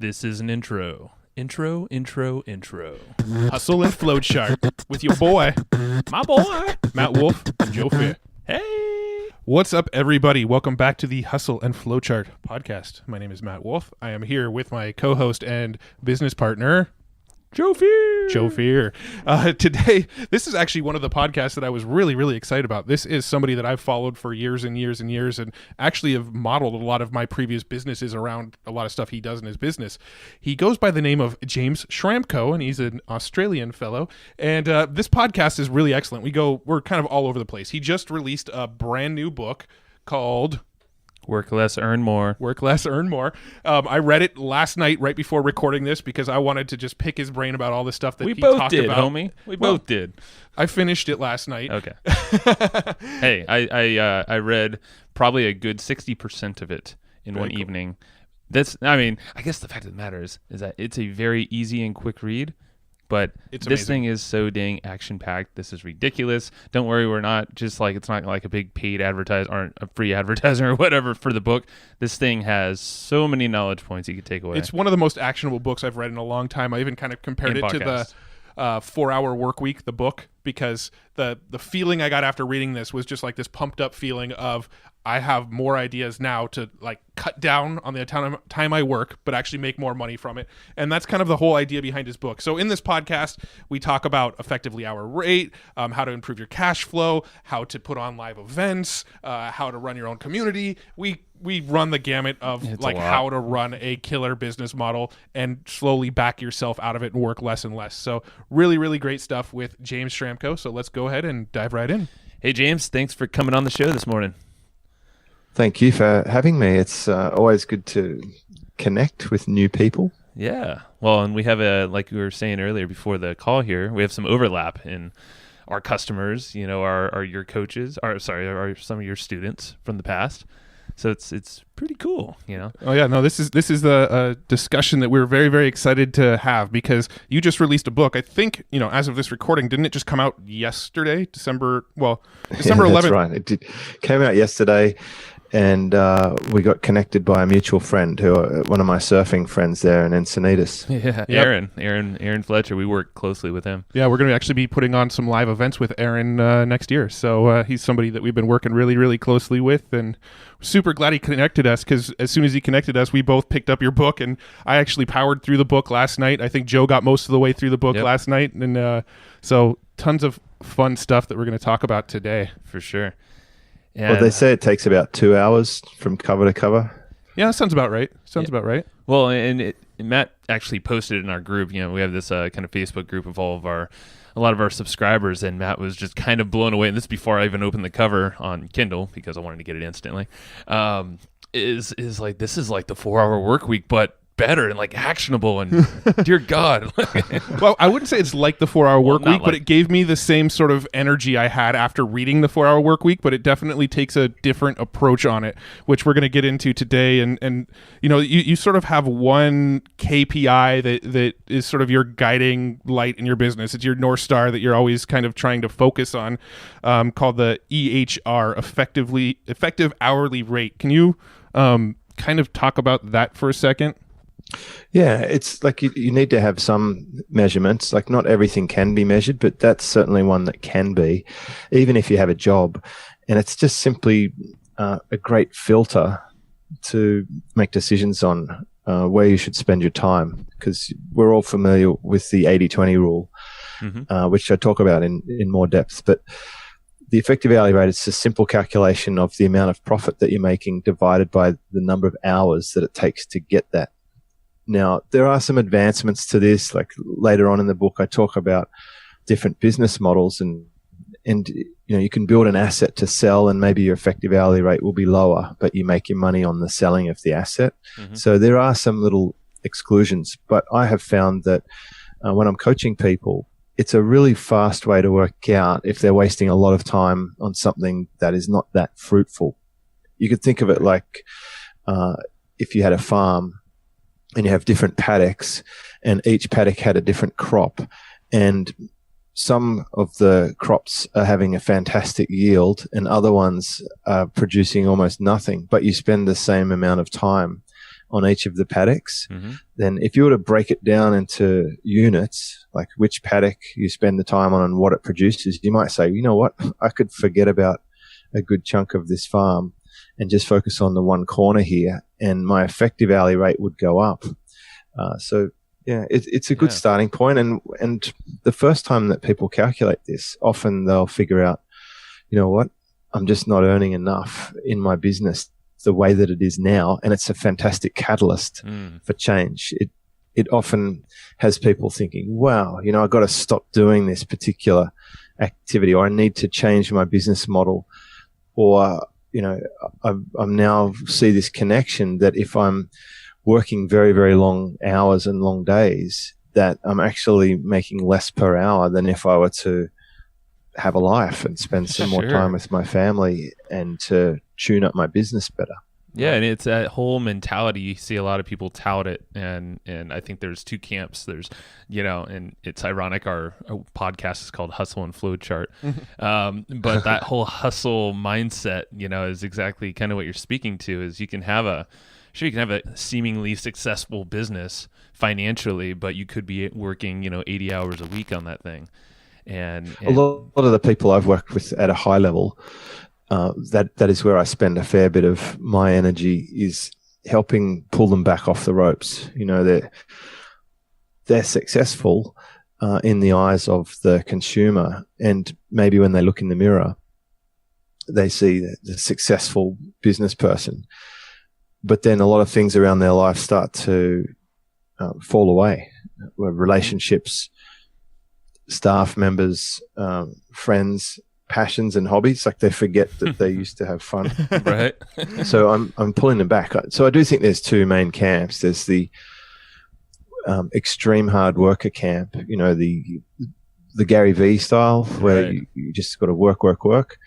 This is an intro. Intro. Hustle and Flowchart with your boy, My boy, Matt Wolf and Joe Fair. hey. What's up, everybody? Welcome back to the Hustle and Flowchart podcast. My name is Matt Wolf. I am here with my co-host and business partner, Joe Fear. Today, this is actually one of the podcasts that I was really excited about. This is somebody that I've followed for years and years and years, and actually have modeled a lot of my previous businesses around a lot of stuff he does in his business. He goes by the name of James Schramko, and he's an Australian fellow. And this podcast is really excellent. We're kind of all over the place. He just released a brand new book called Work less, earn more. Work Less, Earn More. I read it last night right before recording this because I wanted to just pick his brain about all the stuff that We he both talked did, about. homie. We both did. I finished it last night. Okay. Hey, I read probably a good 60% of it in Very one cool. evening. I guess the fact of the matter is that it's a very easy and quick read. But It's this amazing. thing is so dang action-packed. This is ridiculous. Don't worry, we're not just like, it's not like a big paid or a free advertising or whatever for the book. This thing has so many knowledge points you could take away. It's one of the most actionable books I've read in a long time. I even kind of compared And it to the podcasts. 4-Hour Workweek, the book, because the feeling I got after reading this was just like this pumped up feeling of I have more ideas now to like cut down on the time I work, but actually make more money from it. And that's kind of the whole idea behind his book. So in this podcast, we talk about effectively hour rate, how to improve your cash flow, how to put on live events, how to run your own community. We run the gamut of It's a like lot. how to run a killer business model and slowly back yourself out of it and work less and less. So really great stuff with James Schramko. So let's go ahead and dive right in. Hey, James, thanks for coming on the show this morning. Thank you for having me. It's always good to connect with new people. Yeah. Well, and we have like we were saying earlier before the call here, we have some overlap in our customers, are your coaches, are some of your students from the past. So it's pretty cool, Oh yeah, no, this is the discussion that we're very excited to have because you just released a book. I think as of this recording, didn't it just come out yesterday, December 11th? That's right. Came out yesterday, and we got connected by a mutual friend one of my surfing friends there in Encinitas. Yeah. Yep. Aaron Fletcher. We work closely with him. Yeah, we're going to actually be putting on some live events with Aaron next year. So he's somebody that we've been working really closely with, and super glad he connected us because as soon as he connected us, we both picked up your book, and I actually powered through the book last night. I think Joe got most of the way through the book last night, and so tons of fun stuff that we're going to talk about today. For sure. Well, they say it takes about 2 hours from cover to cover. Yeah, that sounds about right. About right. Well, and Matt actually posted it in our group. We have this kind of Facebook group of a lot of our subscribers, and Matt was just kind of blown away. And this is before I even opened the cover on Kindle because I wanted to get it instantly. Is like this is like the 4-Hour Workweek, but better and like actionable and dear God. Well, I wouldn't say it's like the 4-Hour Workweek, but like- it gave me the same sort of energy I had after reading the 4-Hour Workweek, but it definitely takes a different approach on it, which we're going to get into today. And you sort of have one KPI that is sort of your guiding light in your business. It's your North Star that you're always kind of trying to focus on, called the EHR, effective hourly rate. Can you kind of talk about that for a second? Yeah, it's like you need to have some measurements. Like not everything can be measured, but that's certainly one that can be, even if you have a job. And it's just simply a great filter to make decisions on where you should spend your time, because we're all familiar with the 80-20 rule, which I talk about in more depth. But the effective hourly rate is a simple calculation of the amount of profit that you're making divided by the number of hours that it takes to get that. Now, there are some advancements to this. Like later on in the book, I talk about different business models, and you can build an asset to sell, and maybe your effective hourly rate will be lower, but you make your money on the selling of the asset. So there are some little exclusions, but I have found that when I'm coaching people, it's a really fast way to work out if they're wasting a lot of time on something that is not that fruitful. You could think of it like if you had a farm and you have different paddocks, and each paddock had a different crop, and some of the crops are having a fantastic yield and other ones are producing almost nothing, but you spend the same amount of time on each of the paddocks, then if you were to break it down into units, like which paddock you spend the time on and what it produces, you might say, you know what, I could forget about a good chunk of this farm and just focus on the one corner here, and my effective hourly rate would go up. So yeah, it's a good starting point. And the first time that people calculate this, often they'll figure out, you know what, I'm just not earning enough in my business the way that it is now, and it's a fantastic catalyst for change. It often has people thinking, wow, you know, I've got to stop doing this particular activity, or I need to change my business model, or, you know, I'm now see this connection that if I'm working very, very long hours and long days, that I'm actually making less per hour than if I were to have a life and spend some more time with my family and to tune up my business better. Yeah, and it's that whole mentality. You see a lot of people tout it, and I think there's two camps. There's, you know, and it's ironic, our podcast is called Hustle and Flow Chart. But that whole hustle mindset, you know, is exactly kind of what you're speaking to, is you can have a seemingly successful business financially, but you could be working, you know, 80 hours a week on that thing. And a lot of the people I've worked with at a high level, that is where I spend a fair bit of my energy, is helping pull them back off the ropes. You know, they're successful in the eyes of the consumer, and maybe when they look in the mirror, they see the successful business person. But then a lot of things around their life start to fall away. Relationships, staff members, friends, passions and hobbies, like they forget that they used to have fun. Right. So I'm pulling them back. So I do think there's two main camps. There's the extreme hard worker camp, you know, the Gary Vee style, where you just got to work,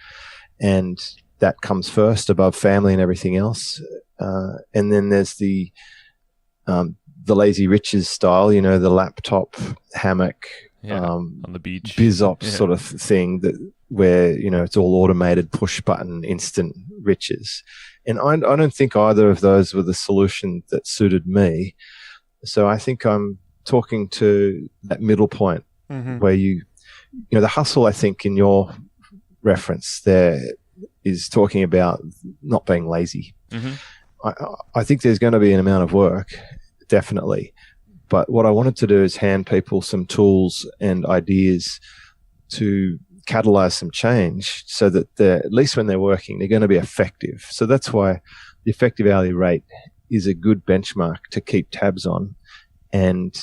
and that comes first above family and everything else. And then there's the lazy riches style, you know, the laptop, hammock, on the beach, biz ops sort of thing, where, you know, it's all automated, push button, instant riches. And I don't think either of those were the solution that suited me. So I think I'm talking to that middle point where you know, the hustle, I think in your reference there is talking about not being lazy. I think there's going to be an amount of work, definitely. But what I wanted to do is hand people some tools and ideas to catalyze some change, so that at least when they're working, they're going to be effective. So that's why the effective hourly rate is a good benchmark to keep tabs on. And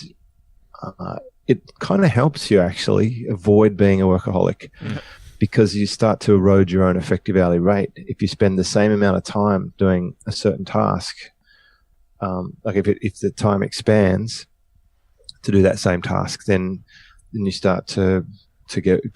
it kind of helps you actually avoid being a workaholic, because you start to erode your own effective hourly rate. If you spend the same amount of time doing a certain task, like if the time expands to do that same task, then you start to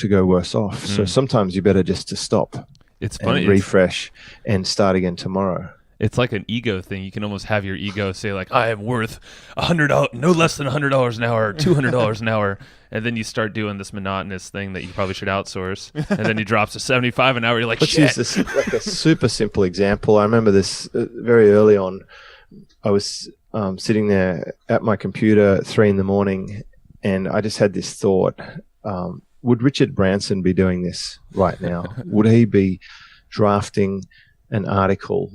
go worse off. So sometimes you better just to stop. It's funny. And refresh and start again tomorrow. It's like an ego thing. You can almost have your ego say, like, I am worth $100, no less than $100 an hour, or $200 an hour. And then you start doing this monotonous thing that you probably should outsource. And then it drops to $75 an hour. You're like, Let's shit. use this like a super simple example. I remember this very early on. I was sitting there at my computer at 3 a.m, and I just had this thought, would Richard Branson be doing this right now? Would he be drafting an article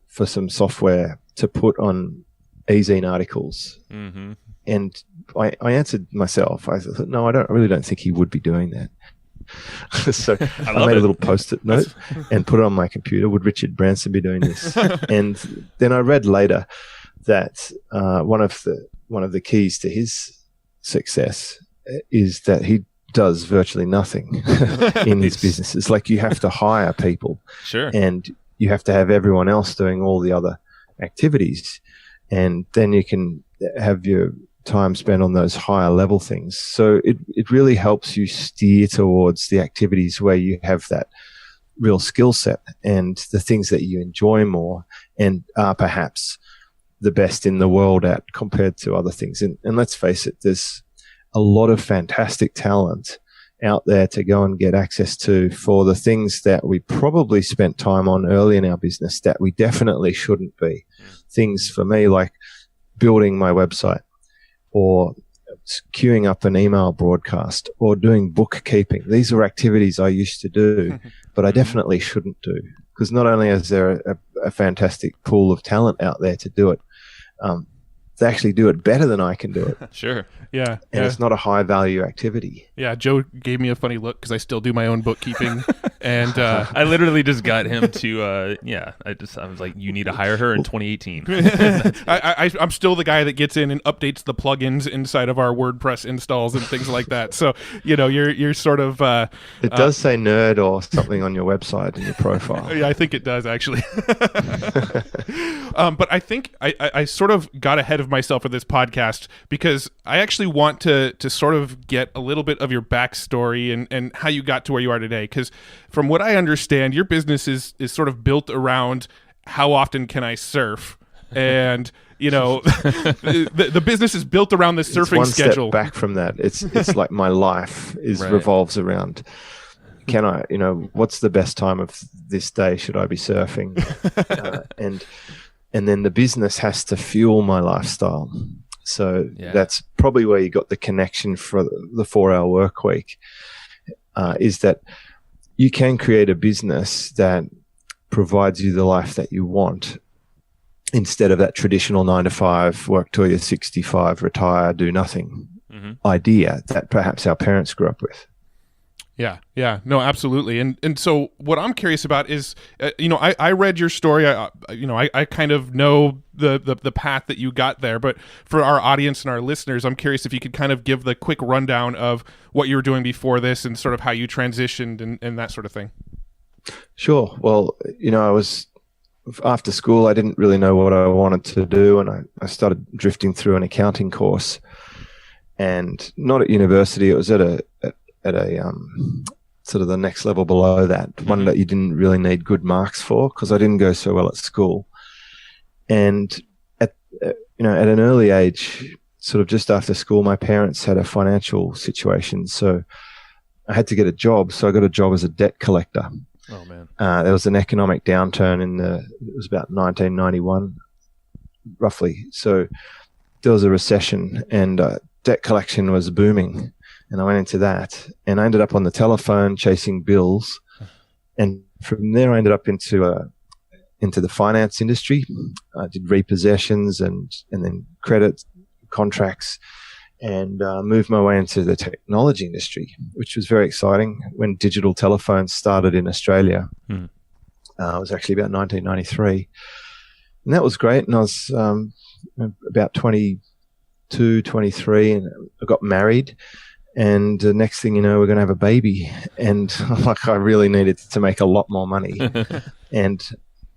for some software to put on e-zine articles? And I answered myself. I thought, no, I really don't think he would be doing that. So I made a little post-it note and put it on my computer. Would Richard Branson be doing this? And then I read later that one of the keys to his success is that he does virtually nothing in his businesses. Like, you have to hire people, and you have to have everyone else doing all the other activities, and then you can have your time spent on those higher level things. So it really helps you steer towards the activities where you have that real skill set and the things that you enjoy more and are perhaps the best in the world at compared to other things. And let's face it, there's a lot of fantastic talent out there to go and get access to for the things that we probably spent time on early in our business that we definitely shouldn't be. Things for me like building my website, or queuing up an email broadcast, or doing bookkeeping. These are activities I used to do, but I definitely shouldn't do, because not only is there a fantastic pool of talent out there to do it, they actually do it better than I can do it. Sure. Yeah. And it's not a high value activity. Yeah. Joe gave me a funny look because I still do my own bookkeeping. And I literally just got him to, I was like, you need to hire her in 2018. I'm still the guy that gets in and updates the plugins inside of our WordPress installs and things like that. So, you're sort of... it does say nerd or something on your website in your profile. Yeah, I think it does, actually. But I think I sort of got ahead of myself with this podcast because I actually want to sort of get a little bit of your backstory and how you got to where you are today. Because from what I understand, your business is sort of built around how often can I surf? And, the business is built around this surfing one schedule. Step back from that. It's like my life Right. revolves around, can I, what's the best time of this day? Should I be surfing? And then the business has to fuel my lifestyle. So that's probably where you got the connection for the 4-hour work week, is that you can create a business that provides you the life that you want instead of that traditional 9-to-5, work till you're 65, retire, do nothing idea that perhaps our parents grew up with. Yeah, no, absolutely. And so what I'm curious about is, I read your story. I kind of know the path that you got there, but for our audience and our listeners, I'm curious if you could kind of give the quick rundown of what you were doing before this and sort of how you transitioned and that sort of thing. Sure. Well, I was, after school, I didn't really know what I wanted to do, and I started drifting through an accounting course, and not at university. It was at a sort of the next level below that, one that you didn't really need good marks for, because I didn't go so well at school. And at an early age, sort of just after school, my parents had a financial situation, so I had to get a job. So I got a job as a debt collector. Oh man! There was an economic downturn it was about 1991, roughly. So there was a recession, and debt collection was booming. And I went into that, and I ended up on the telephone chasing bills. And from there, I ended up into the finance industry. I did repossessions and then credit contracts, and moved my way into the technology industry, which was very exciting when digital telephones started in Australia. It was actually about 1993. And that was great. And I was about 22, 23, and I got married. And the next thing you know, we're going to have a baby. And I really needed to make a lot more money. And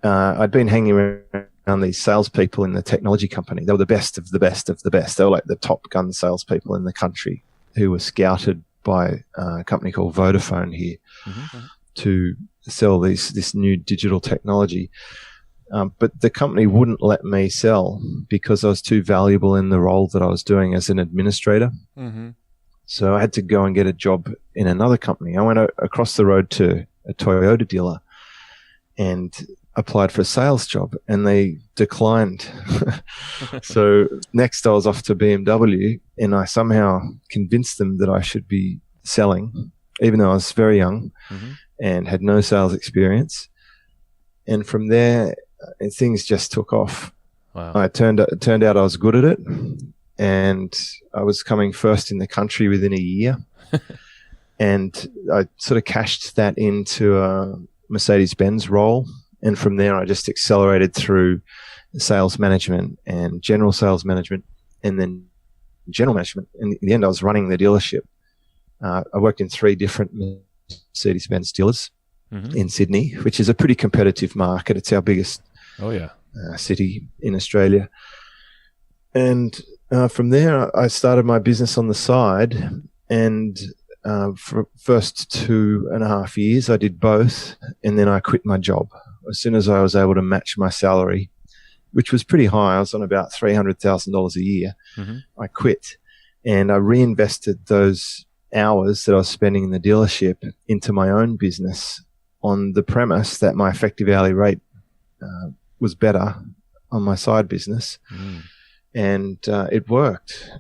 I'd been hanging around these salespeople in the technology company. They were the best of the best of the best. They were like the top gun salespeople in the country, who were scouted by a company called Vodafone here to sell this new digital technology. But the company wouldn't let me sell because I was too valuable in the role that I was doing as an administrator. So I had to go and get a job in another company. I went across the road to a Toyota dealer and applied for a sales job, and they declined. So next I was off to BMW, and I somehow convinced them that I should be selling, even though I was very young and had no sales experience. And from there, things just took off. Wow. It turned out I was good at it. And I was coming first in the country within a year. And I sort of cashed that into a Mercedes-Benz role. And from there, I just accelerated through sales management and general sales management, and then general management. And in the end, I was running the dealership. I worked in 3 different Mercedes-Benz dealers in Sydney, which is a pretty competitive market. It's our biggest city in Australia. And from there, I started my business on the side, and for first 2.5 years, I did both, and then I quit my job. As soon as I was able to match my salary, which was pretty high, I was on about $300,000 a year, I quit, and I reinvested those hours that I was spending in the dealership into my own business on the premise that my effective hourly rate was better on my side business. And it worked,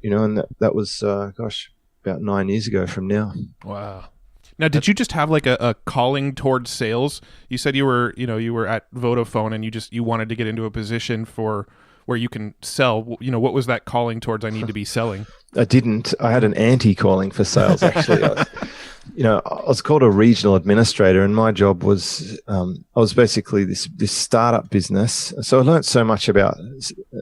and that was, about 9 years ago from now. Wow. Now, did you just have like a calling towards sales? You said you were at Vodafone and you wanted to get into a position for where you can sell. What was that calling towards? I need to be selling. I didn't. I had an anti-calling for sales, actually. I was called a regional administrator, and my job was, I was basically this startup business. So I learned so much about,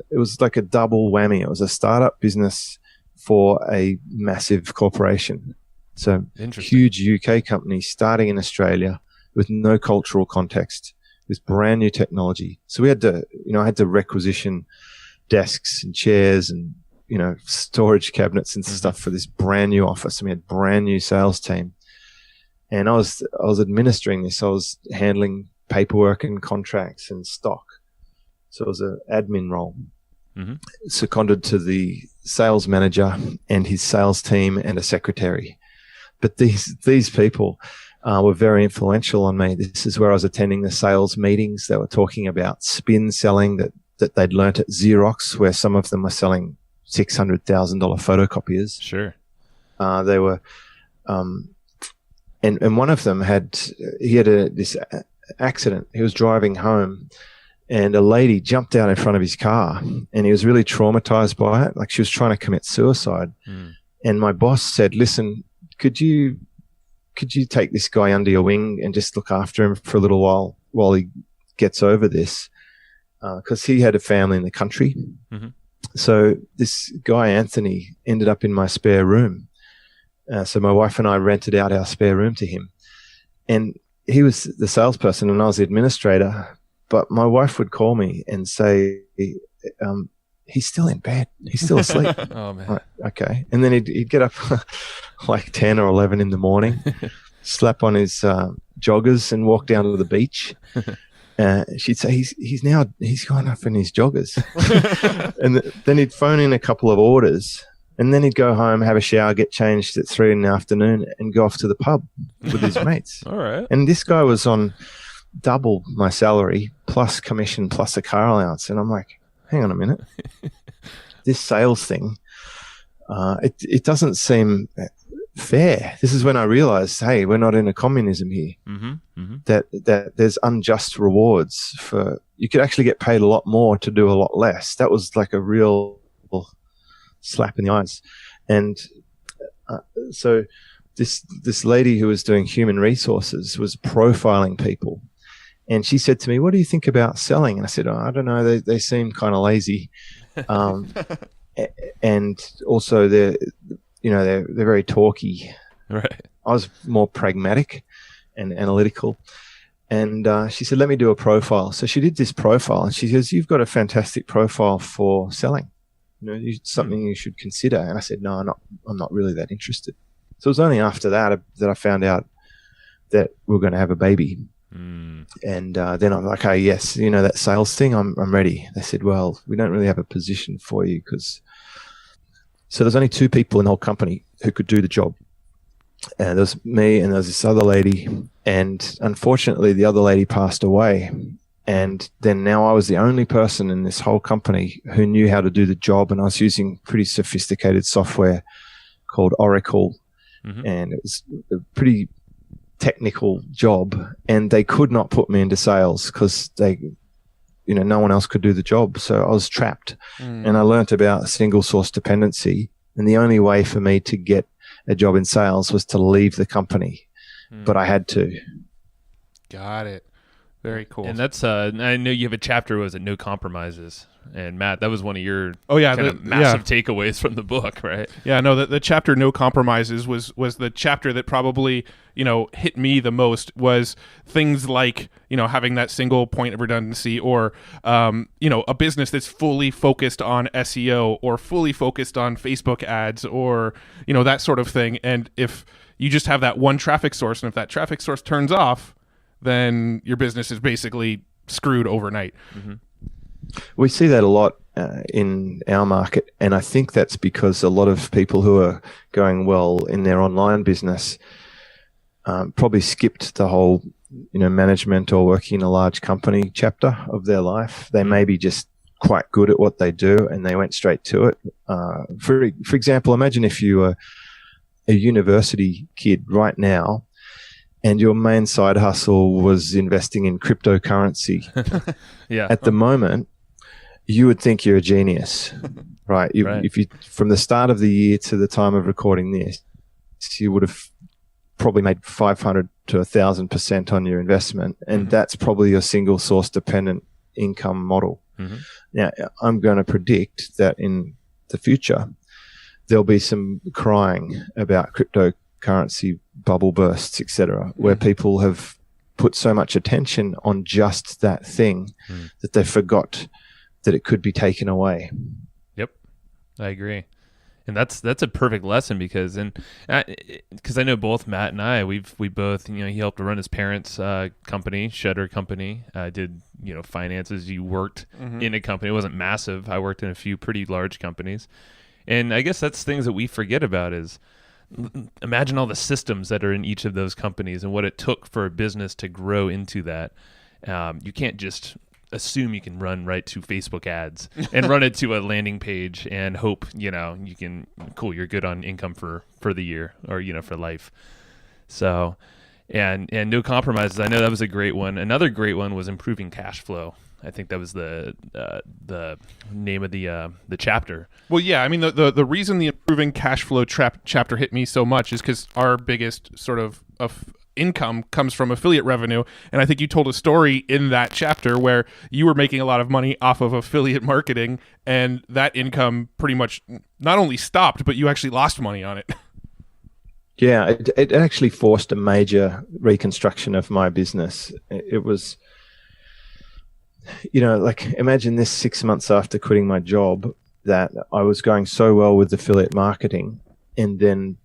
it was like a double whammy. It was a startup business for a massive corporation. So huge UK company starting in Australia with no cultural context, with brand new technology. So we had to, I had to requisition desks and chairs and, storage cabinets and stuff for this brand new office. And we had a brand new sales team. And I was administering this. I was handling paperwork and contracts and stock. So it was an admin role. Seconded to the sales manager and his sales team and a secretary. But these people were very influential on me. This is where I was attending the sales meetings. They were talking about spin selling that they'd learnt at Xerox, where some of them were selling $600,000 photocopiers. Sure. They were, and one of them had this accident. He was driving home, and a lady jumped out in front of his car, and he was really traumatized by it. Like she was trying to commit suicide. And my boss said, "Listen, could you take this guy under your wing and just look after him for a little while he gets over this?" Because he had a family in the country. So this guy, Anthony, ended up in my spare room. So my wife and I rented out our spare room to him. And he was the salesperson and I was the administrator. But my wife would call me and say, he's still in bed. He's still asleep. Oh, man. Like, okay. And then he'd get up like 10 or 11 in the morning, slap on his joggers and walk down to the beach. She'd say, he's gone up in his joggers. And then he'd phone in a couple of orders. And then he'd go home, have a shower, get changed at 3 in the afternoon and go off to the pub with his mates. All right. And this guy was on double my salary plus commission plus a car allowance. And I'm like, hang on a minute. This sales thing, it doesn't seem fair. This is when I realized, hey, we're not in a communism here. That there's unjust rewards you could actually get paid a lot more to do a lot less. That was like a real slap in the eyes. And so this lady who was doing human resources was profiling people. And she said to me, "What do you think about selling?" And I said, "I don't know. They seem kind of lazy, and also they're very talky." Right. I was more pragmatic and analytical. And she said, "Let me do a profile." So she did this profile, and she says, "You've got a fantastic profile for selling. Something you should consider." And I said, "No, I'm not really that interested." So it was only after that I found out that we were going to have a baby. And then I'm like, "Oh yes, that sales thing, I'm ready." They said, "Well, we don't really have a position for you so there's only 2 people in the whole company who could do the job. And there was me and there was this other lady, and unfortunately the other lady passed away. And then now I was the only person in this whole company who knew how to do the job, and I was using pretty sophisticated software called Oracle, and it was a pretty technical job, and they could not put me into sales because no one else could do the job. So I was trapped. And I learnt about single source dependency, and the only way for me to get a job in sales was to leave the company, but I had to. Got it. Very cool. And that's I know you have a chapter, was it No Compromises? And Matt, that was one of your massive takeaways from the book, right? Yeah, no, the chapter No Compromises was the chapter that probably, hit me the most, was things like, having that single point of redundancy, or, a business that's fully focused on SEO or fully focused on Facebook ads, or, that sort of thing. And if you just have that one traffic source, and if that traffic source turns off, then your business is basically screwed overnight. We see that a lot in our market. And I think that's because a lot of people who are going well in their online business probably skipped the whole, management or working in a large company chapter of their life. They may be just quite good at what they do and they went straight to it. For example, imagine if you were a university kid right now and your main side hustle was investing in cryptocurrency. Yeah. At the moment, you would think you're a genius, right? Right. If you, from the start of the year to the time of recording this, you would have probably made 500 to 1,000% on your investment. And that's probably your single source dependent income model. Now, I'm going to predict that in the future, there'll be some crying about cryptocurrency bubble bursts, etc., where people have put so much attention on just that thing that they forgot that it could be taken away. Yep, I agree, and that's a perfect lesson because I know both Matt and I we both he helped run his parents' company, Shutter Company. Did finances. You worked in a company. It wasn't massive. I worked in a few pretty large companies, and I guess that's things that we forget about is imagine all the systems that are in each of those companies and what it took for a business to grow into that. You can't just assume you can run right to Facebook ads and run it to a landing page and hope, you can, cool, you're good on income for the year or, for life. So, and no compromises. I know that was a great one. Another great one was improving cash flow. I think that was the name of the chapter. Well, yeah. I mean, the reason the improving cash flow chapter hit me so much is because our biggest sort of income comes from affiliate revenue. And I think you told a story in that chapter where you were making a lot of money off of affiliate marketing, and that income pretty much not only stopped, but you actually lost money on it. Yeah, it actually forced a major reconstruction of my business. It was, imagine this 6 months after quitting my job that I was going so well with affiliate marketing, and then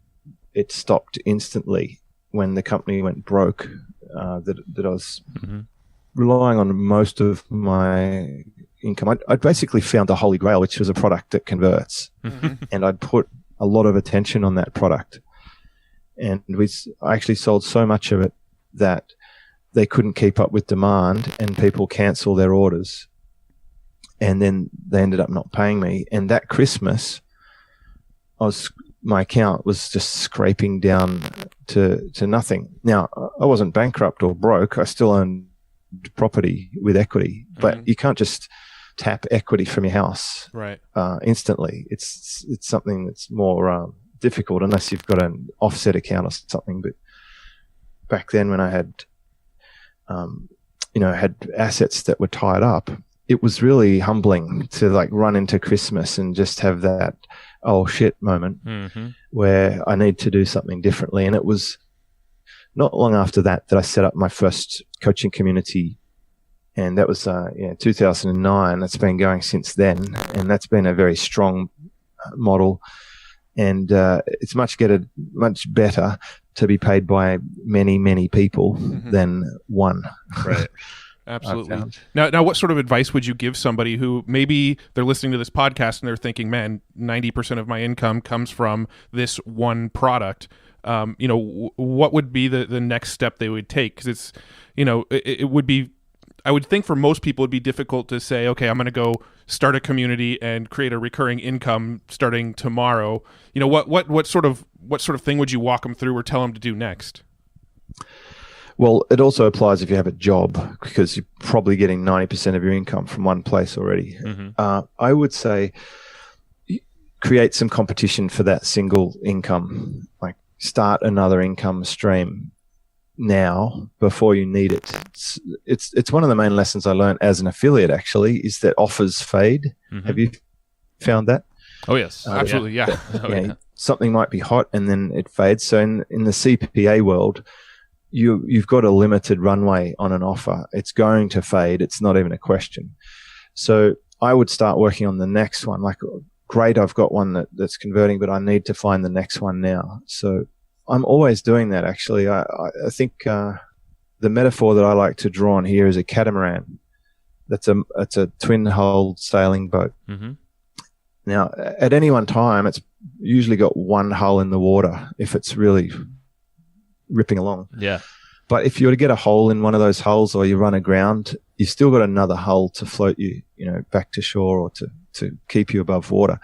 it stopped instantly when the company went broke, that I was relying on most of my income. I'd basically found the Holy Grail, which was a product that converts, and I'd put a lot of attention on that product. And I actually sold so much of it that they couldn't keep up with demand and people cancel their orders. And then they ended up not paying me. And that Christmas, my account was just scraping down to nothing. Now, I wasn't bankrupt or broke. I still owned property with equity, but you can't just tap equity from your house instantly. It's something that's more difficult unless you've got an offset account or something. But back then when I had, had assets that were tied up, it was really humbling to run into Christmas and just have that, oh shit moment where I need to do something differently. And it was not long after that I set up my first coaching community. And that was, 2009. That's been going since then. And that's been a very strong model. And it's much better to be paid by many, many people than one. Right. Absolutely. Now, what sort of advice would you give somebody who maybe they're listening to this podcast and they're thinking, man, 90% of my income comes from this one product? What would be the next step they would take? Because it's, it would be, I would think for most people it'd be difficult to say, okay, I'm going to go start a community and create a recurring income starting tomorrow. What sort of thing would you walk them through or tell them to do next? Well, it also applies if you have a job, because you're probably getting 90% of your income from one place already. I would say create some competition for that single income, start another income stream now before you need it. It's one of the main lessons I learned as an affiliate, actually, is that offers fade. Have you found that? Oh, yes. Absolutely, yeah. Something might be hot and then it fades. So in the CPA world, you've got a limited runway on an offer. It's going to fade. It's not even a question. So I would start working on the next one. Great, I've got one that's converting, but I need to find the next one now. So I'm always doing that, actually. I think the metaphor that I like to draw on here is a catamaran. It's a twin hull sailing boat. Mm-hmm. Now, at any one time, it's usually got one hull in the water if it's really ripping along. Yeah. But if you were to get a hole in one of those hulls or you run aground, you've still got another hull to float you, back to shore or to keep you above water.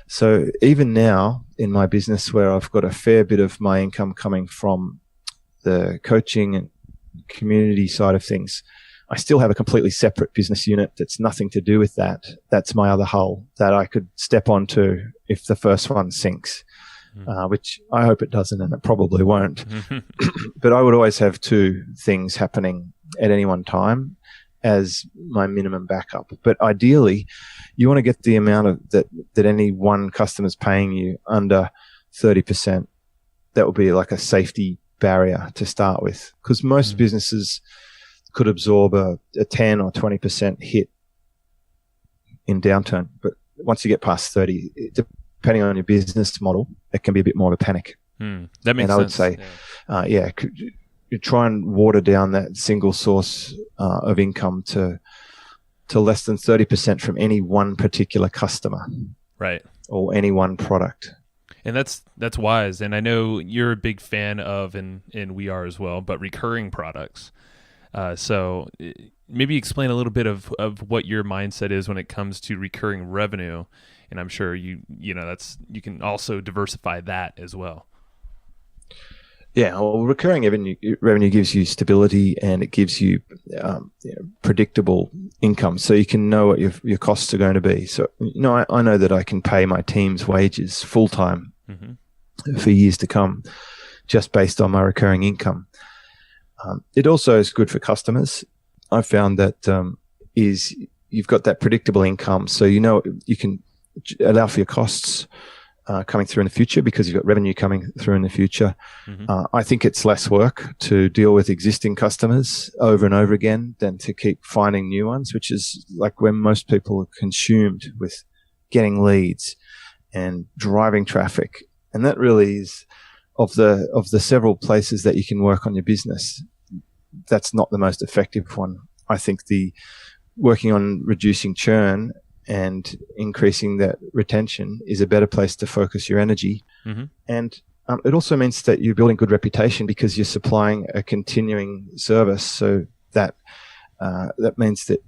So even now in my business, where I've got a fair bit of my income coming from the coaching and community side of things, I still have a completely separate business unit that's nothing to do with that. That's my other hull that I could step onto if the first one sinks, which I hope it doesn't, and it probably won't. But I would always have two things happening at any one time as my minimum backup. But ideally, you want to get the amount of that any one customer's paying you under 30%. That would be like a safety barrier to start with, because most businesses could absorb a 10 or 20% hit in downturn. But once you get past 30, depending on your business model, it can be a bit more of a panic. That makes sense. And I would say, you try and water down that single source of income to less than 30% from any one particular customer. Right. Or any one product. And that's wise. And I know you're a big fan of, and we are as well, but recurring products. So maybe explain a little bit of what your mindset is when it comes to recurring revenue. And I'm sure you can also diversify that as well. Yeah, well, recurring revenue gives you stability, and it gives you predictable income, so you can know what your costs are going to be. So, I know that I can pay my team's wages full time for years to come, just based on my recurring income. It also is good for customers. I've found that you've got that predictable income, so you can allow for your costs coming through in the future because you've got revenue coming through in the future. I think it's less work to deal with existing customers over and over again than to keep finding new ones, which is like when most people are consumed with getting leads and driving traffic. And that really is of the several places that you can work on your business. That's not the most effective one. I think the working on reducing churn and increasing that retention is a better place to focus your energy. And it also means that you're building good reputation because you're supplying a continuing service. So that means that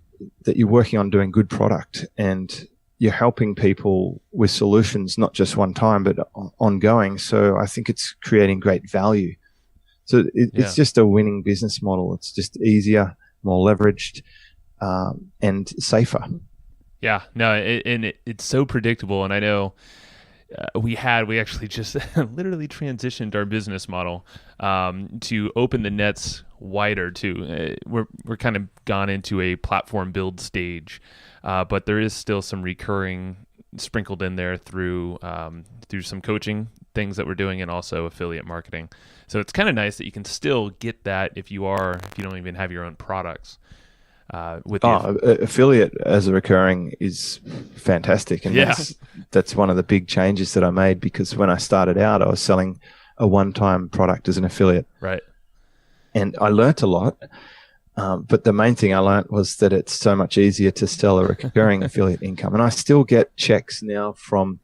you're working on doing good product and you're helping people with solutions, not just one time, but ongoing. So I think it's creating great value. So it's just a winning business model. It's just easier, more leveraged, and safer. Yeah, no, it's so predictable. And I know we actually just literally transitioned our business model to open the nets wider too. We're kind of gone into a platform build stage, but there is still some recurring sprinkled in there through some coaching things that we're doing and also affiliate marketing. So it's kind of nice that you can still get that if you don't even have your own products. Affiliate as a recurring is fantastic, and that's one of the big changes that I made, because when I started out, I was selling a one-time product as an affiliate, right? And I learnt a lot, but the main thing I learnt was that it's so much easier to sell a recurring affiliate income, and I still get checks now from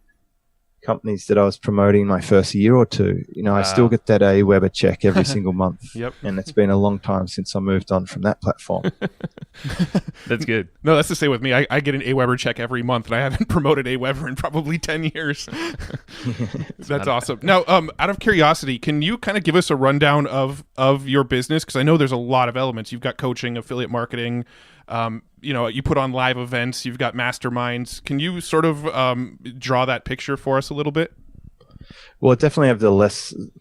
companies that I was promoting my first year or two. I still get that AWeber check every single month. Yep. And it's been a long time since I moved on from that platform. That's good. No, that's the same with me. I get an AWeber check every month, and I haven't promoted AWeber in probably 10 years. That's awesome. Now, out of curiosity, can you kind of give us a rundown of your business? Because I know there's a lot of elements. You've got coaching, affiliate marketing, you put on live events, you've got masterminds. Can you sort of draw that picture for us a little bit? Well, it definitely have the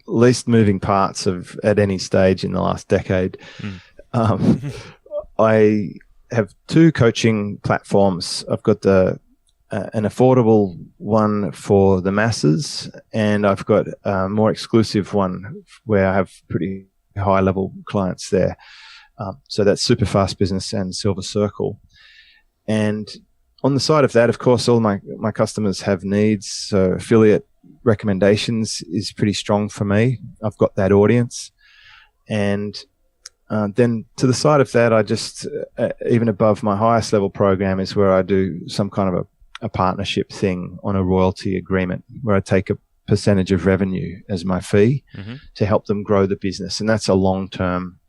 least moving parts at any stage in the last decade. I have two coaching platforms. I've got an affordable one for the masses, and I've got a more exclusive one where I have pretty high level clients there. So that's Super Fast Business and Silver Circle. And on the side of that, of course, all my customers have needs. So affiliate recommendations is pretty strong for me. I've got that audience. And then to the side of that, I just, even above my highest level program is where I do some kind of a partnership thing on a royalty agreement where I take a percentage of revenue as my fee to help them grow the business. And that's a long-term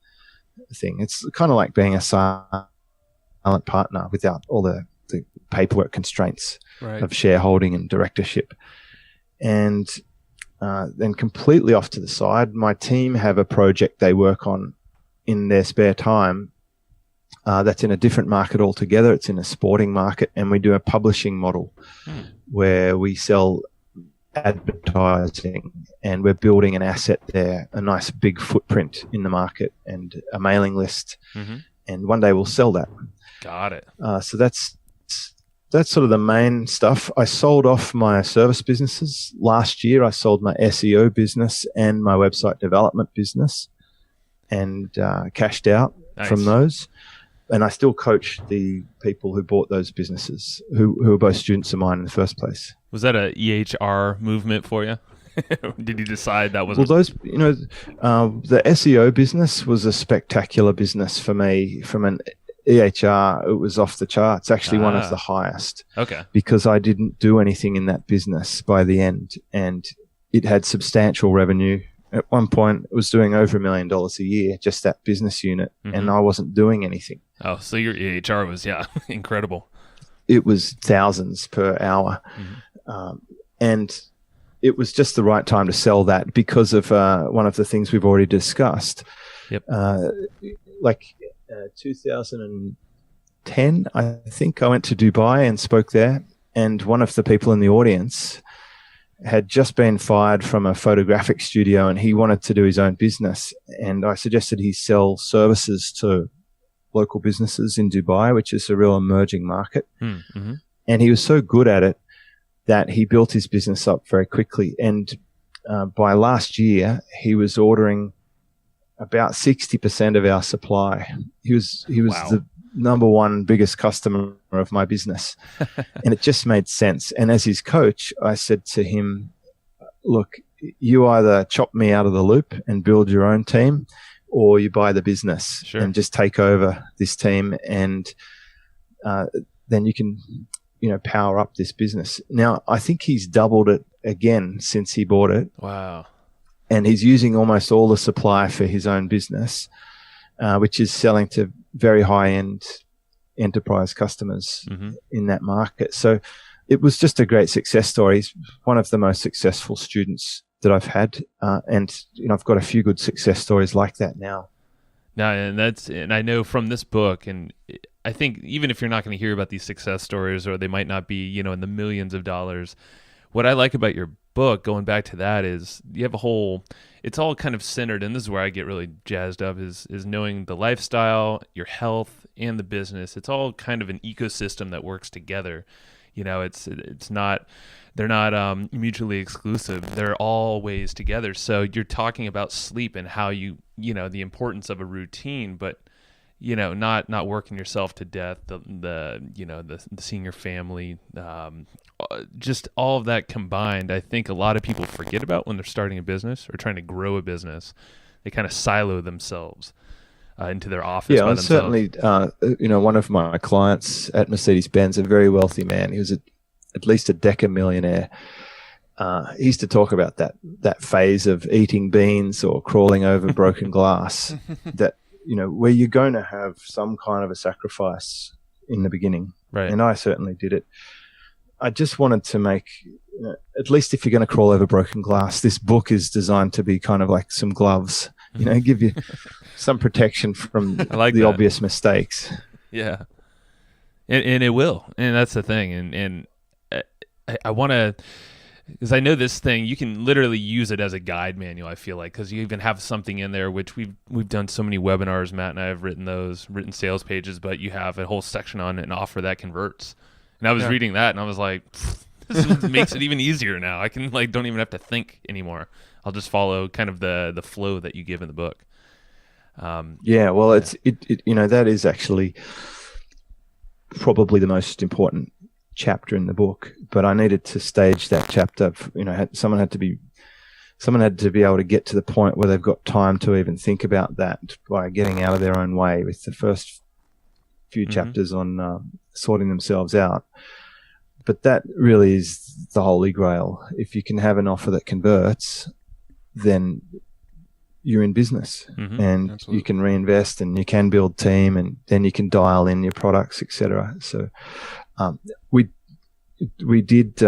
thing. It's kind of like being a silent partner without all the paperwork constraints of shareholding and directorship. And then completely off to the side, my team have a project they work on in their spare time that's in a different market altogether. It's in a sporting market, and we do a publishing model where we sell advertising, and we're building an asset there, a nice big footprint in the market and a mailing list. And one day we'll sell that. Got it. So that's sort of the main stuff. I sold off my service businesses last year. I sold my SEO business and my website development business and cashed out from those. And I still coach the people who bought those businesses, who are both students of mine in the first place. Was that a EHR movement for you? Did you decide that was? Well, those, the SEO business was a spectacular business for me. From an EHR, it was off the charts, actually one of the highest. Okay. Because I didn't do anything in that business by the end, and it had substantial revenue. At one point, it was doing over $1 million a year, just that business unit, and I wasn't doing anything. Oh, so your EHR was, incredible. It was thousands per hour. And it was just the right time to sell that because of one of the things we've already discussed. Yep. 2010, I think, I went to Dubai and spoke there, and one of the people in the audience had just been fired from a photographic studio, and he wanted to do his own business. And I suggested he sell services to local businesses in Dubai, which is a real emerging market. And he was so good at it that he built his business up very quickly. And by last year, he was ordering about 60% of our supply. He was the number one biggest customer of my business. And it just made sense. And as his coach, I said to him, look, you either chop me out of the loop and build your own team, or you buy the business and just take over this team, and then you can, power up this business. Now, I think he's doubled it again since he bought it. Wow. And he's using almost all the supply for his own business, which is selling to very high-end enterprise customers in that market. So it was just a great success story. He's one of the most successful students that I've had. And I've got a few good success stories like that now. Now, and I know from this book, and I think even if you're not going to hear about these success stories, or they might not be, in the millions of dollars, what I like about your book, going back to that, is you have it's all kind of centered, and this is where I get really jazzed up, is knowing the lifestyle, your health, and the business. It's all kind of an ecosystem that works together. It's not, they're not mutually exclusive. They're all ways together. So you're talking about sleep and how the importance of a routine, but not working yourself to death, the seeing your family, just all of that combined. I think a lot of people forget about when they're starting a business or trying to grow a business. They kind of silo themselves into their office. Yeah, certainly. One of my clients at Mercedes-Benz, a very wealthy man, he was at least a decamillionaire. He used to talk about that phase of eating beans or crawling over broken glass. That where you're going to have some kind of a sacrifice in the beginning. Right. And I certainly did it. I just wanted to make, at least if you're going to crawl over broken glass, this book is designed to be kind of like some gloves, give you some protection from the obvious mistakes. Yeah. And it will. And that's the thing. And I want to, because I know this thing, you can literally use it as a guide manual, I feel like, because you even have something in there, which we've done so many webinars, Matt and I have written sales pages, but you have a whole section on an offer that converts. And I was reading that, and I was like, this makes it even easier now. I can don't even have to think anymore. I'll just follow kind of the flow that you give in the book. It's that is actually probably the most important chapter in the book, but I needed to stage that chapter. Someone had to be someone had to be able to get to the point where they've got time to even think about that by getting out of their own way with the first few chapters on sorting themselves out. But that really is the Holy Grail. If you can have an offer that converts, then you're in business, and absolutely, you can reinvest, and you can build team, and then you can dial in your products, etc. So we did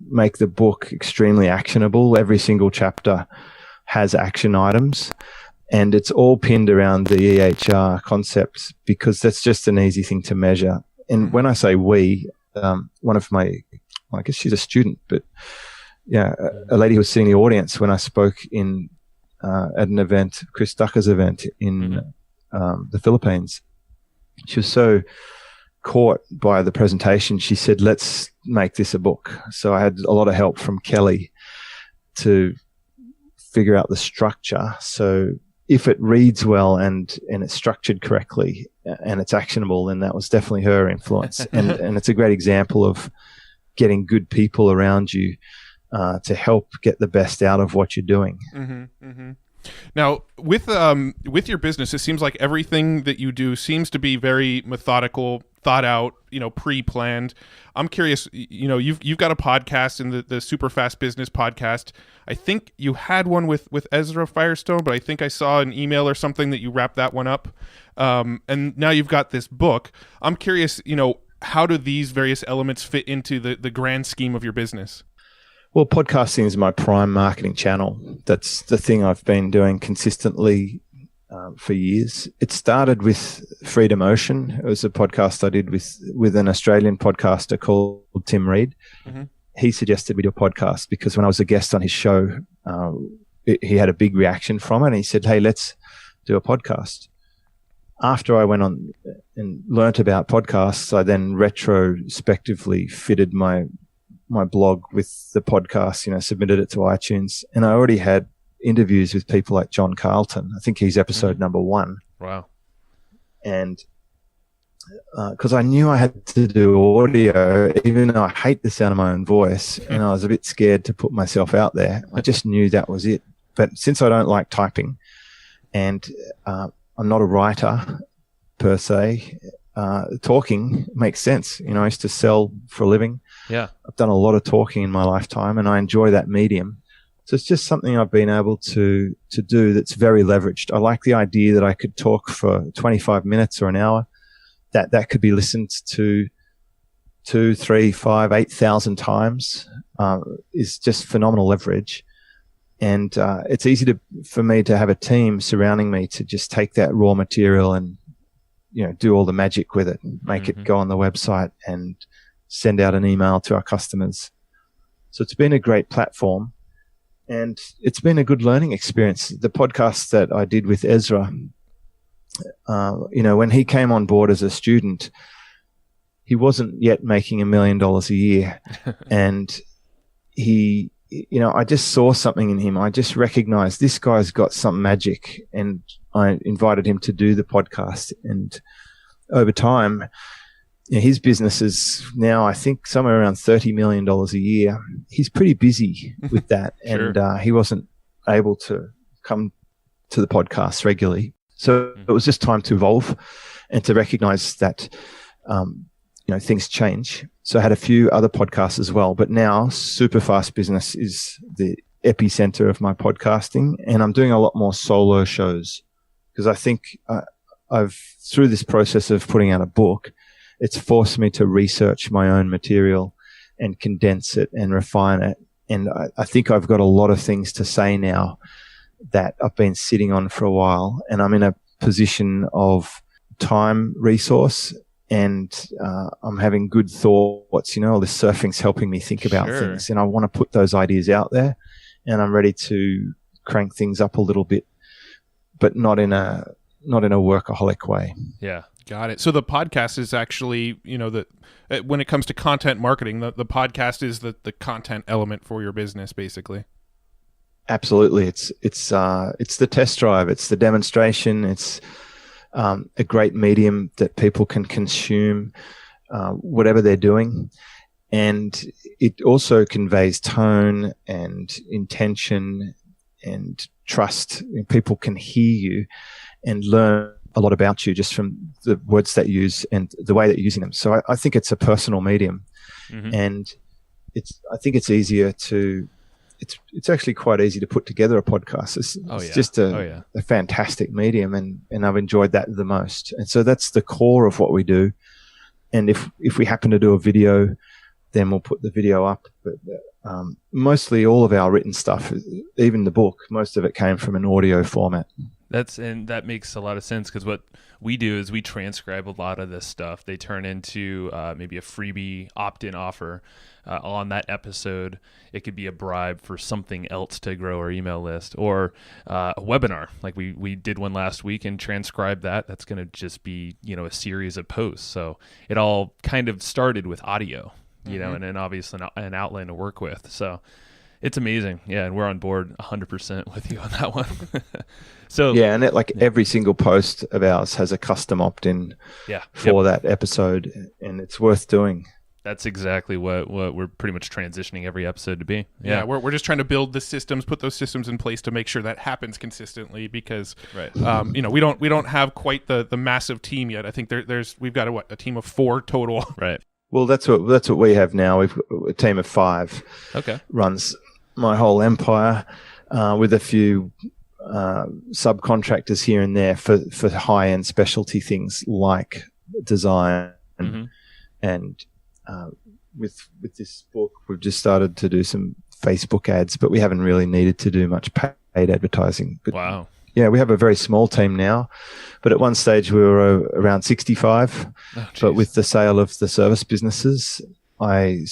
make the book extremely actionable. Every single chapter has action items, and it's all pinned around the EHR concepts because that's just an easy thing to measure. And when I say we, one of my, I guess she's a student, but yeah, a lady who was sitting in the audience when I spoke at an event, Chris Ducker's event in the Philippines. She was so caught by the presentation, she said, let's make this a book. So I had a lot of help from Kelly to figure out the structure. So if it reads well and it's structured correctly and it's actionable, then that was definitely her influence. and it's a great example of getting good people around you to help get the best out of what you're doing. Now, with your business, it seems like everything that you do seems to be very methodical, thought out, pre-planned. I'm curious, you've got a podcast in the Super Fast Business podcast. I think you had one with Ezra Firestone, but I think I saw an email or something that you wrapped that one up. And now you've got this book. I'm curious, how do these various elements fit into the grand scheme of your business? Well, podcasting is my prime marketing channel. That's the thing I've been doing consistently for years. It started with Freedom Ocean. It was a podcast I did with an Australian podcaster called Tim Reed. He suggested we do a podcast because when I was a guest on his show, he had a big reaction from it. And he said, hey, let's do a podcast. After I went on and learnt about podcasts, I then retrospectively fitted my blog with the podcast, submitted it to iTunes, and I already had interviews with people like John Carlton. I think he's episode number 1. Wow. And because I knew I had to do audio, even though I hate the sound of my own voice, and I was a bit scared to put myself out there. I just knew that was it. But since I don't like typing, and I'm not a writer per se, talking makes sense. I used to sell for a living. Yeah. I've done a lot of talking in my lifetime, and I enjoy that medium. So it's just something I've been able to do that's very leveraged. I like the idea that I could talk for 25 minutes or an hour, that could be listened to 2, 3, 5, 8,000 times, is just phenomenal leverage. And it's easy for me to have a team surrounding me to just take that raw material and do all the magic with it, make it go on the website and send out an email to our customers. So it's been a great platform, and it's been a good learning experience. The podcast that I did with Ezra, when he came on board as a student, he wasn't yet making $1 million a year. And he, I just saw something in him. I just recognized this guy's got some magic, and I invited him to do the podcast. And over time, his business is now, I think, somewhere around $30 million a year. He's pretty busy with that. Sure. And he wasn't able to come to the podcast regularly. So it was just time to evolve and to recognize that, things change. So I had a few other podcasts as well. But now Super Fast Business is the epicenter of my podcasting. And I'm doing a lot more solo shows because I think through this process of putting out a book, it's forced me to research my own material and condense it and refine it. And I think I've got a lot of things to say now that I've been sitting on for a while. And I'm in a position of time resource, and I'm having good thoughts. All this surfing's helping me think about things. And I want to put those ideas out there, and I'm ready to crank things up a little bit, but not in a workaholic way. Yeah. Got it. So the podcast is actually, when it comes to content marketing, the podcast is the content element for your business, basically. Absolutely. It's the test drive. It's the demonstration. It's a great medium that people can consume whatever they're doing. And it also conveys tone and intention and trust. People can hear you and learn a lot about you just from the words that you use and the way that you're using them. So I think it's a personal medium, and I think it's easier to. It's actually quite easy to put together a podcast. It's just a fantastic medium, and I've enjoyed that the most. And so that's the core of what we do. And if we happen to do a video, then we'll put the video up. But mostly all of our written stuff, even the book, most of it came from an audio format. That makes a lot of sense, because what we do is we transcribe a lot of this stuff. They turn into maybe a freebie opt-in offer on that episode. It could be a bribe for something else to grow our email list, or a webinar. Like we did one last week and transcribed that. That's going to just be, a series of posts. So it all kind of started with audio, and then obviously an outline to work with. So it's amazing. Yeah, and we're on board 100% with you on that one. So yeah, and every single post of ours has a custom opt-in for that episode, and it's worth doing. That's exactly what we're pretty much transitioning every episode to be. Yeah, we're just trying to build the systems, put those systems in place to make sure that happens consistently, because we don't have quite the massive team yet. I think we've got a team of 4 total. Right. Well, that's what we have now. We've got a team of 5. Okay. Runs my whole empire, with a few subcontractors here and there for high-end specialty things like design and with this book, we've just started to do some Facebook ads, but we haven't really needed to do much paid advertising. But wow. Yeah, we have a very small team now, but at one stage we were around 65. But with the sale of the service businesses, I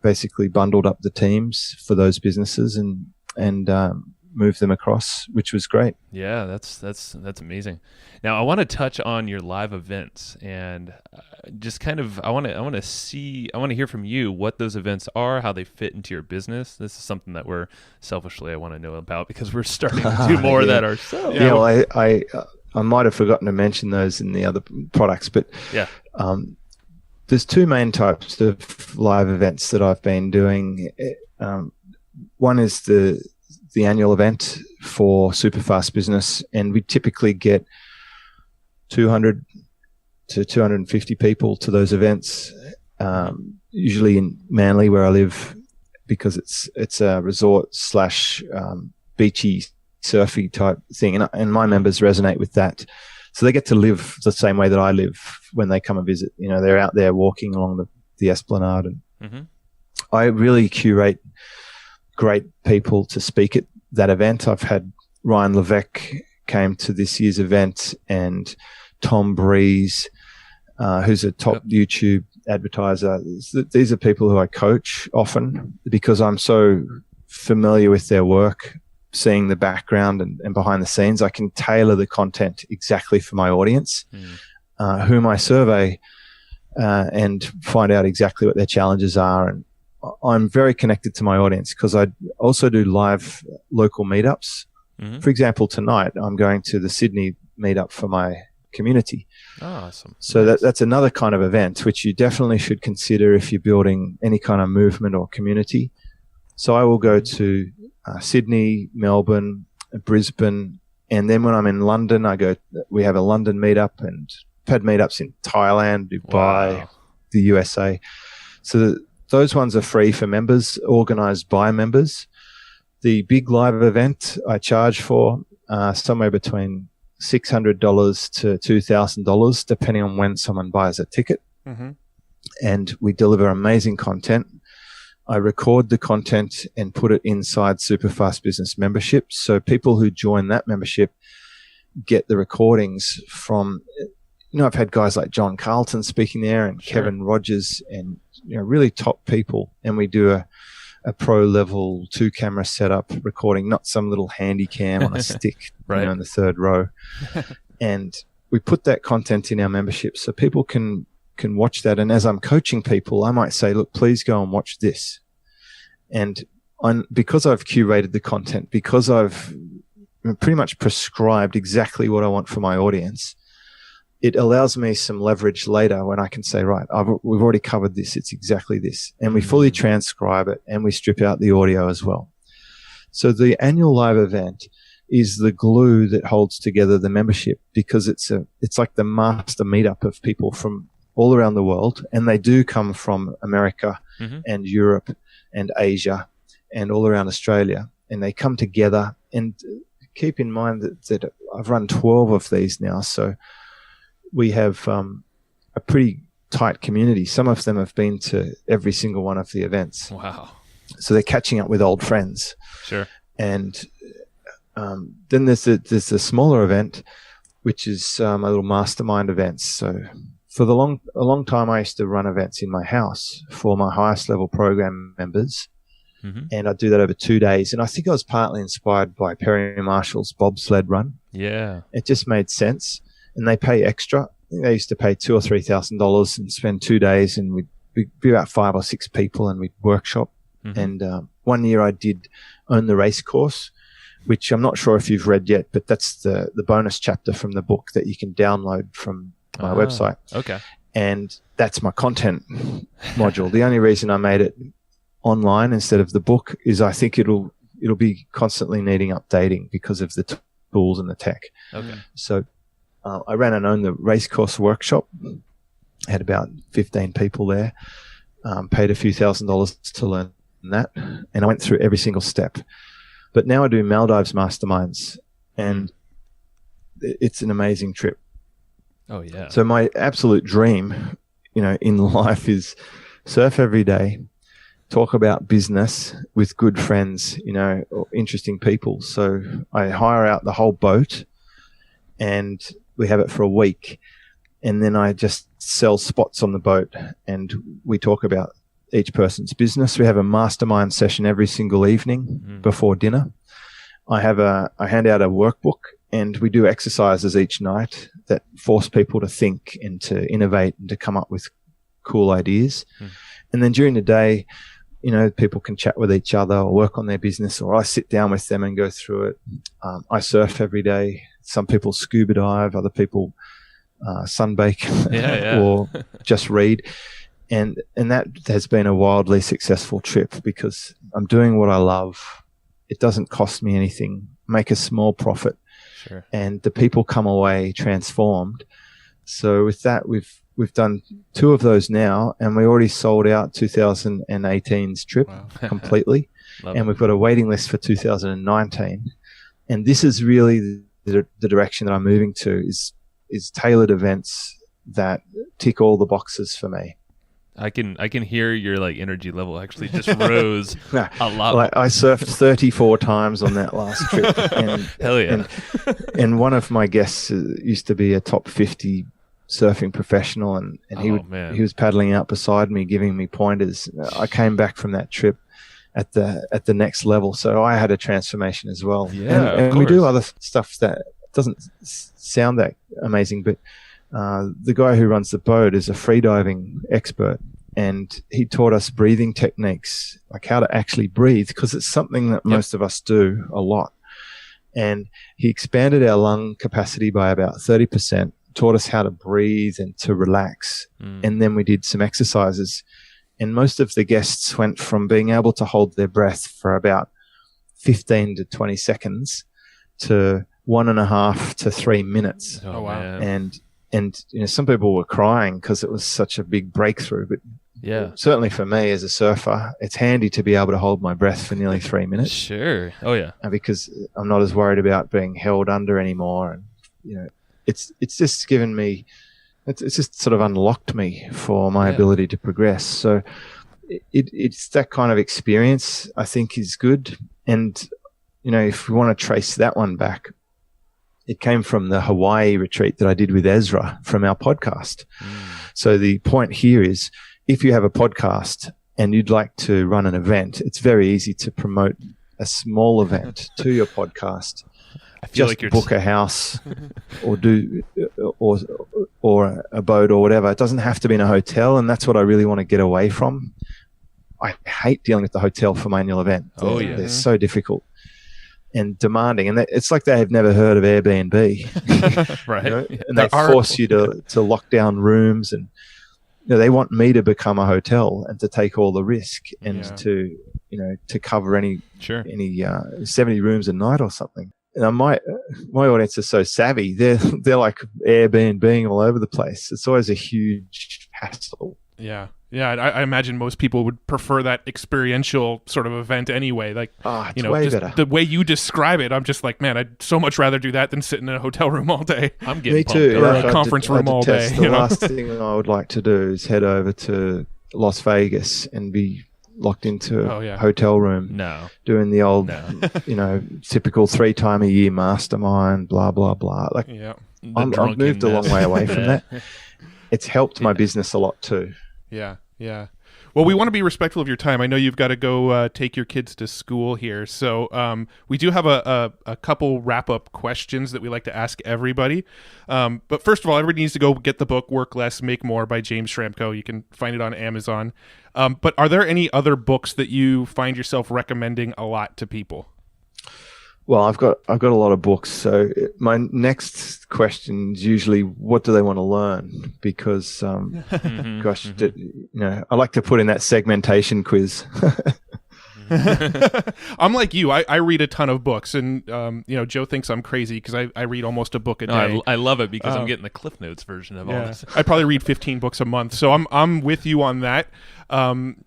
basically bundled up the teams for those businesses and moved them across, which was great. Yeah, that's amazing. Now I want to touch on your live events, and just kind of I want to hear from you what those events are, how they fit into your business. This is something that I want to know about, because we're starting to do more of that ourselves. Yeah, well, I might have forgotten to mention those in the other products, but there's 2 main types of live events that I've been doing. One is the annual event for Superfast Business, and we typically get 200 to 250 people to those events, usually in Manly, where I live, because it's a resort / beachy, surfy type thing, and my members resonate with that. So they get to live the same way that I live when they come and visit. They're out there walking along the Esplanade, and I really curate great people to speak at that event. I've had Ryan Levesque came to this year's event, and Tom Breeze, who's a top YouTube advertiser. These are people who I coach often, because I'm so familiar with their work, seeing the background and behind the scenes. I can tailor the content exactly for my audience, whom I survey and find out exactly what their challenges are. And I'm very connected to my audience, because I also do live local meetups. For example, tonight I'm going to the Sydney meetup for my community. Oh, awesome. So nice. That's another kind of event which you definitely should consider if you're building any kind of movement or community. So I will go to Sydney, Melbourne, Brisbane, and then when I'm in London, we have a London meetup, and I've had meetups in Thailand, Dubai, the USA. So those ones are free for members, organized by members. The big live event I charge for somewhere between $600 to $2,000, depending on when someone buys a ticket. And we deliver amazing content. I record the content and put it inside Superfast Business memberships. So people who join that membership get the recordings from, I've had guys like John Carlton speaking there, and Kevin Rogers, and really top people. And we do a pro level 2-camera setup recording, not some little handy cam on a stick in the 3rd row. And we put that content in our membership so people can watch that. And as I'm coaching people, I might say, look, please go and watch this. And because I've curated the content, because I've pretty much prescribed exactly what I want for my audience, it allows me some leverage later when I can say, right, we've already covered this. It's exactly this. And we fully transcribe it, and we strip out the audio as well. So the annual live event is the glue that holds together the membership, because it's like the master meetup of people from all around the world, and they do come from America and Europe and Asia and all around Australia, and they come together. And keep in mind that I've run 12 of these now, so we have a pretty tight community. Some of them have been to every single one of the events. Wow. So they're catching up with old friends. Sure. And then there's a smaller event, which is a little mastermind events. So for a long time, I used to run events in my house for my highest level program members. And I'd do that over 2 days. And I think I was partly inspired by Perry Marshall's bobsled run. Yeah. It just made sense. And they pay extra. I think they used to pay $2,000 or $3,000 and spend 2 days, and we'd be about 5 or 6 people, and we'd workshop. And 1 year I did own the race course, which I'm not sure if you've read yet, but that's the bonus chapter from the book that you can download from my website. Okay. And that's my content module. The only reason I made it online instead of the book is I think it'll be constantly needing updating because of the tools and the tech. Okay. So I ran and owned the race course workshop. Had about 15 people there. Paid a few $1,000s to learn that, and I went through every single step. But now I do Maldives masterminds, and it's an amazing trip. Oh yeah. So my absolute dream, in life is surf every day, talk about business with good friends, or interesting people. So I hire out the whole boat, and we have it for a week, and then I just sell spots on the boat, and we talk about each person's business. We have a mastermind session every single evening before dinner. I hand out a workbook, and we do exercises each night that force people to think and to innovate and to come up with cool ideas. And then during the day, people can chat with each other or work on their business, or I sit down with them and go through it. I surf every day. Some people scuba dive, other people sunbake or just read. And that has been a wildly successful trip because I'm doing what I love. It doesn't cost me anything, make a small profit. Sure. And the people come away transformed. So with that, we've done 2 of those now, and we already sold out 2018's trip completely. And we've got a waiting list for 2019. And this is really the direction that I'm moving to is tailored events that tick all the boxes for me. I can hear your energy level actually just rose a lot. I surfed 34 times on that last trip. And, hell yeah. And one of my guests used to be a top 50 surfing professional, and he was paddling out beside me, giving me pointers. I came back from that trip at the next level, so I had a transformation as well. Yeah, and we do other stuff that doesn't sound that amazing, but the guy who runs the boat is a freediving expert, and he taught us breathing techniques, like how to actually breathe, because it's something that most of us do a lot. And he expanded our lung capacity by about 30%, taught us how to breathe and to relax. And then we did some exercises. And most of the guests went from being able to hold their breath for about 15 to 20 seconds to 1.5 to 3 minutes. Oh wow. And some people were crying because it was such a big breakthrough. But certainly for me as a surfer, it's handy to be able to hold my breath for nearly 3 minutes. Sure. Oh yeah. Because I'm not as worried about being held under anymore. And it's just given me, it's just sort of unlocked me for my ability to progress. So it's that kind of experience I think is good. And if we want to trace that one back, it came from the Hawaii retreat that I did with Ezra from our podcast. So the point here is, if you have a podcast and you'd like to run an event, it's very easy to promote a small event to your podcast. I feel just book a house or or a boat or whatever. It doesn't have to be in a hotel, and that's what I really want to get away from. I hate dealing with the hotel for my annual event. They're so difficult and demanding, and it's like they have never heard of Airbnb. Right. And they force you to lock down rooms, and they want me to become a hotel and to take all the risk and to cover any 70 rooms a night or something. And my audience is so savvy; they're like Airbnb all over the place. It's always a huge hassle. Yeah. I imagine most people would prefer that experiential sort of event anyway. Like, it's way better. The way you describe it, I'm just like, man, I'd so much rather do that than sit in a hotel room all day. I'm getting me too. Or a conference room all day. The last thing I would like to do is head over to Las Vegas and be locked into a hotel room. No. Doing the old, typical 3-time-a-year mastermind, blah, blah, blah. Like, I've moved a long way away from that. It's helped my business a lot too. Yeah. Well, we want to be respectful of your time. I know you've got to go take your kids to school here. So we do have a couple wrap-up questions that we like to ask everybody. But first of all, everybody needs to go get the book, Work Less, Make More by James Schramko. You can find it on Amazon. But are there any other books that you find yourself recommending a lot to people? Well, I've got a lot of books. So my next question is usually, what do they want to learn? Because, I like to put in that segmentation quiz. I'm like you. I read a ton of books, and Joe thinks I'm crazy because I read almost a book a day. I love it because I'm getting the Cliff Notes version of all this. I probably read 15 books a month, so I'm with you on that. When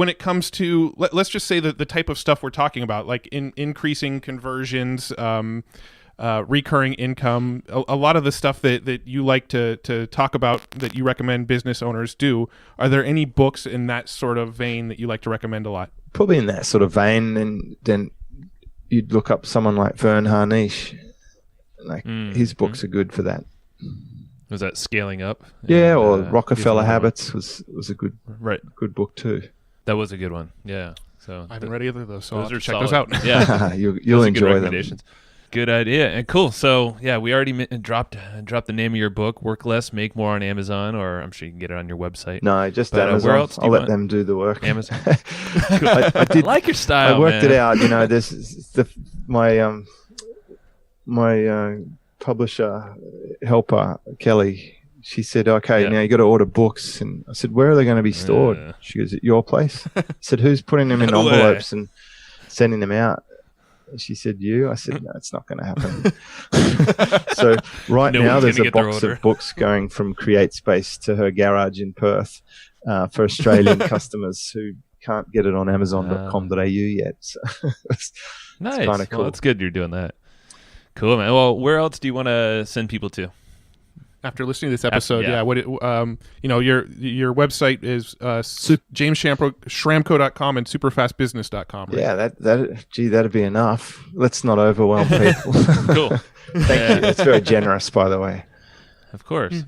it comes to, let's just say that the type of stuff we're talking about, like increasing conversions, recurring income, a lot of the stuff that you like to talk about that you recommend business owners do, are there any books in that sort of vein that you like to recommend a lot? Probably in that sort of vein, and then you'd look up someone like Vern Harnish. Like his books are good for that. Was that Scaling Up? Yeah, or Rockefeller Habits was a good book too. That was a good one. Yeah. So I haven't read either of those, so those I'll are check solid. those out. Yeah, you'll enjoy them. Good idea. And cool. So we already dropped the name of your book, Work Less, Make More, on Amazon, or I'm sure you can get it on your website. No, just Amazon. Where else do I'll let them do the work. Amazon. I did like your style. I worked it out. This my publisher helper Kelly. She said, "Okay, now you got to order books." And I said, "Where are they going to be stored?" She goes, "At your place." I said, "Who's putting them in envelopes and sending them out?" And she said, "You." I said, "No, it's not going to happen." So now there's a box of books going from CreateSpace to her garage in Perth for Australian customers who can't get it on Amazon.com.au yet. So it's nice. Kind of cool. Well, it's good you're doing that. Cool, man. Well, where else do you want to send people to? After listening to this episode, your website is jamesschramko.com and superfastbusiness.com. Right? Yeah, that'd be enough. Let's not overwhelm people. Cool. Thank you. It's very generous, by the way. Of course.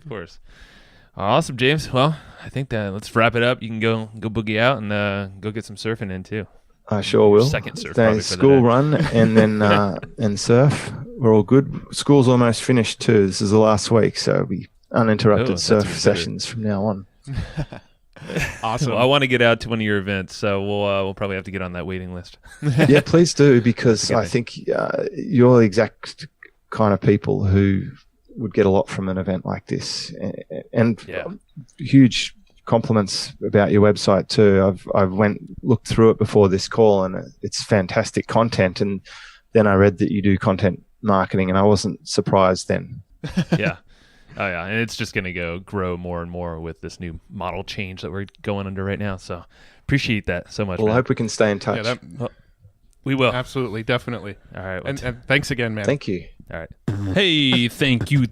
Awesome, James. Well, I think that let's wrap it up. You can go boogie out and go get some surfing in too. I sure will. Second surf. School run and then and surf. We're all good. School's almost finished too. This is the last week, so it'll be uninterrupted surf sessions from now on. Awesome. Well, I want to get out to one of your events, so we'll probably have to get on that waiting list. Yeah, please do, because I think you're the exact kind of people who would get a lot from an event like this, and huge compliments about your website too. I've looked through it before this call, and it's fantastic content. And then I read that you do content marketing, and I wasn't surprised then. Yeah. Oh yeah, and it's just going to grow more and more with this new model change that we're going under right now. So appreciate that so much. Well, man. I hope we can stay in touch. Yeah, we will. Absolutely, definitely. All right. And thanks again, man. Thank you. All right. Hey, thank you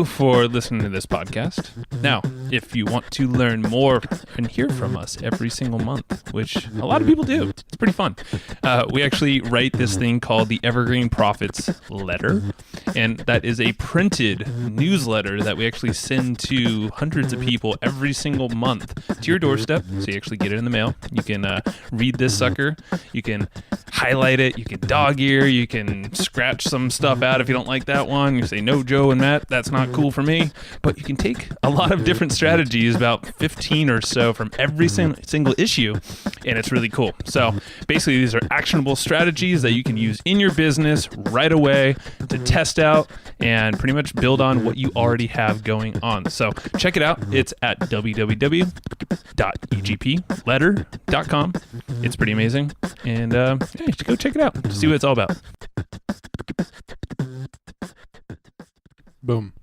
for listening to this podcast. Now, if you want to learn more and hear from us every single month, which a lot of people do, it's pretty fun. We actually write this thing called the Evergreen Profits Letter, and that is a printed newsletter that we actually send to hundreds of people every single month to your doorstep. So you actually get it in the mail. You can read this sucker. You can highlight it. You can dog ear. You can scratch some stuff out if you don't like that one. You say, no, Joe and Matt, that's not cool for me. But you can take a lot of different strategies, about 15 or so from every single issue, and it's really cool. So basically, these are actionable strategies that you can use in your business right away to test out and pretty much build on what you already have going on. So check it out. It's at www.egpletter.com. It's pretty amazing. And yeah, you should go check it out to see what it's all about. Boom.